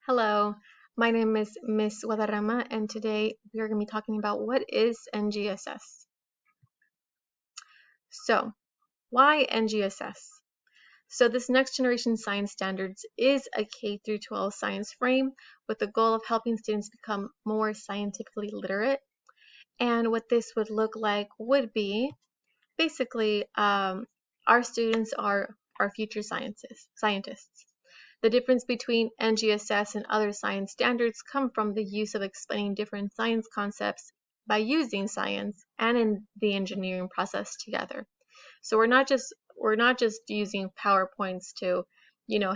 Hello, my name is Miss Guadarrama, and today we are going to be talking about what is NGSS. So, why NGSS? So, this Next Generation Science Standards is a K through 12 science frame with the goal of helping students become more scientifically literate. And what this would look like would be basically our students are our future scientists. The difference between NGSS and other science standards come from the use of explaining different science concepts by using science and in the engineering process together. So we're not just using PowerPoints to,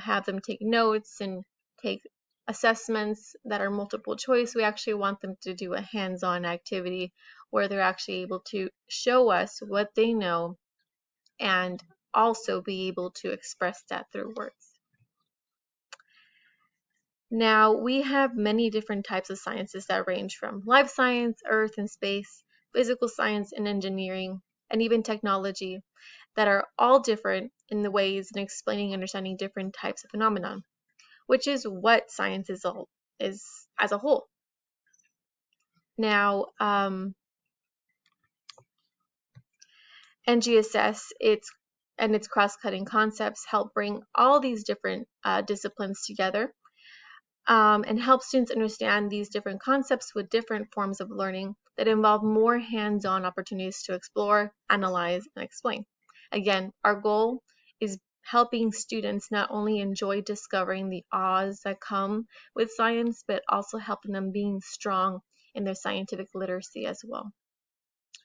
have them take notes and take assessments that are multiple choice. We actually want them to do a hands-on activity where they're actually able to show us what they know and also be able to express that through words. Now, we have many different types of sciences that range from life science, earth and space, physical science and engineering, and even technology that are all different in the ways in explaining and understanding different types of phenomenon, which is what science is as a whole. Now, NGSS, its cross-cutting concepts help bring all these different disciplines together and help students understand these different concepts with different forms of learning that involve more hands-on opportunities to explore, analyze, and explain. Again, our goal is helping students not only enjoy discovering the awes that come with science, but also helping them being strong in their scientific literacy as well.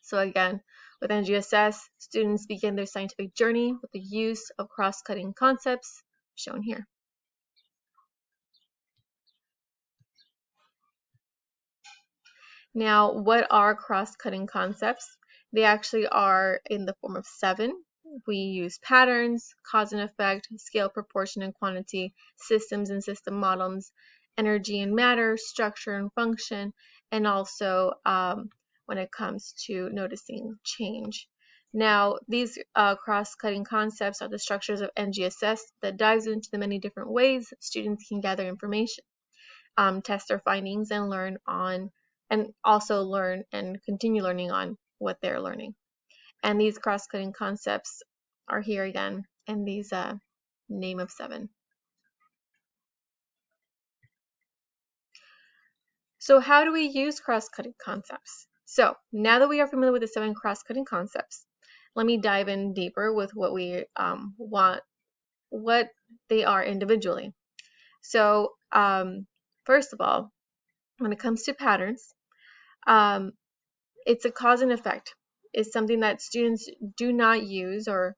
So again, with NGSS, students begin their scientific journey with the use of cross-cutting concepts shown here. Now, what are cross-cutting concepts? They actually are in the form of 7. We use patterns, cause and effect, scale, proportion, and quantity, systems and system models, energy and matter, structure and function, and also when it comes to noticing change. Now, these cross-cutting concepts are the structures of NGSS that dives into the many different ways students can gather information, test their findings, and also learn and continue learning on what they're learning. And these cross-cutting concepts are here again in these name of 7. So how do we use cross-cutting concepts? So now that we are familiar with the 7 cross-cutting concepts, let me dive in deeper with what we what they are individually. So first of all, when it comes to patterns, it's a cause and effect. It's something that students do not use or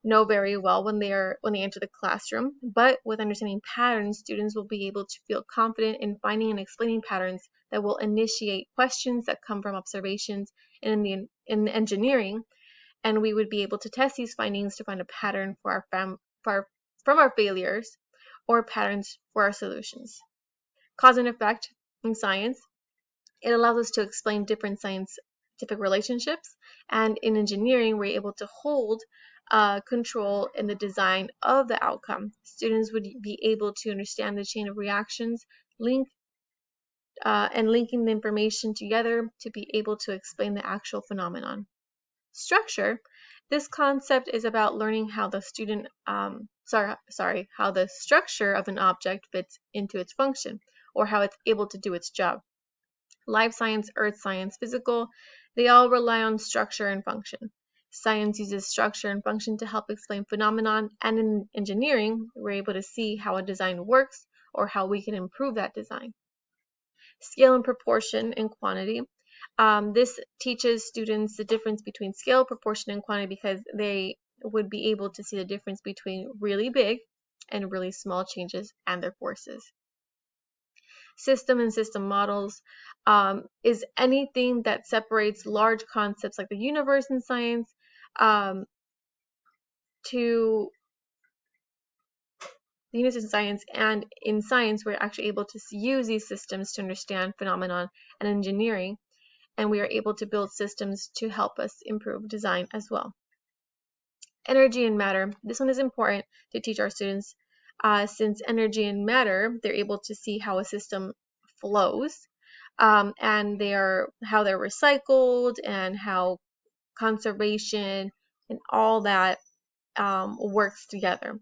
know very well when they enter the classroom. But with understanding patterns, students will be able to feel confident in finding and explaining patterns that will initiate questions that come from observations in engineering, and we would be able to test these findings to find a pattern from our failures or patterns for our solutions. Cause and effect in science. It allows us to explain different scientific relationships, and in engineering, we're able to hold control in the design of the outcome. Students would be able to understand the chain of reactions, linking the information together to be able to explain the actual phenomenon. Structure. This concept is about learning how the how the structure of an object fits into its function, or how it's able to do its job. Life science, earth science, physical, they all rely on structure and function. Science uses structure and function to help explain phenomenon, and in engineering, we're able to see how a design works or how we can improve that design. Scale and proportion and quantity. This teaches students the difference between scale, proportion, and quantity because they would be able to see the difference between really big and really small changes and their forces. System and system models is anything that separates large concepts like the universe in science to the universe in science, and in science we're actually able to use these systems to understand phenomenon and engineering, and we are able to build systems to help us improve design as well. Energy and matter. This one is important to teach our students Since energy and matter, they're able to see how a system flows, and how they're recycled, and how conservation and all that works together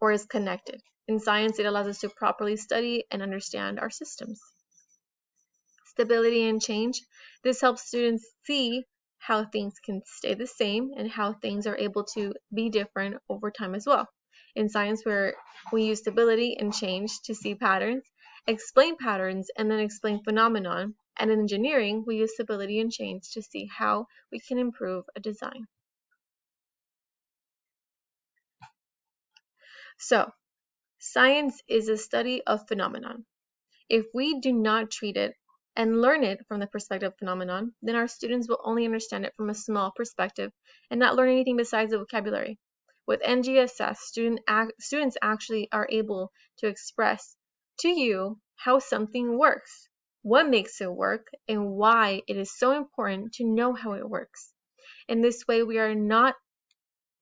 or is connected. In science, it allows us to properly study and understand our systems. Stability and change. This helps students see how things can stay the same and how things are able to be different over time as well. In science, where we use stability and change to see patterns, explain patterns, and then explain phenomenon. And in engineering, we use stability and change to see how we can improve a design. So, science is a study of phenomenon. If we do not treat it and learn it from the perspective of phenomenon, then our students will only understand it from a small perspective and not learn anything besides the vocabulary. With NGSS, students actually are able to express to you how something works, what makes it work, and why it is so important to know how it works. In this way, we are not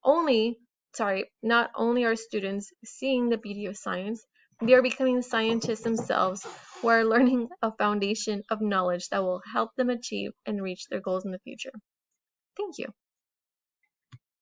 only are students seeing the beauty of science, they are becoming scientists themselves who are learning a foundation of knowledge that will help them achieve and reach their goals in the future. Thank you.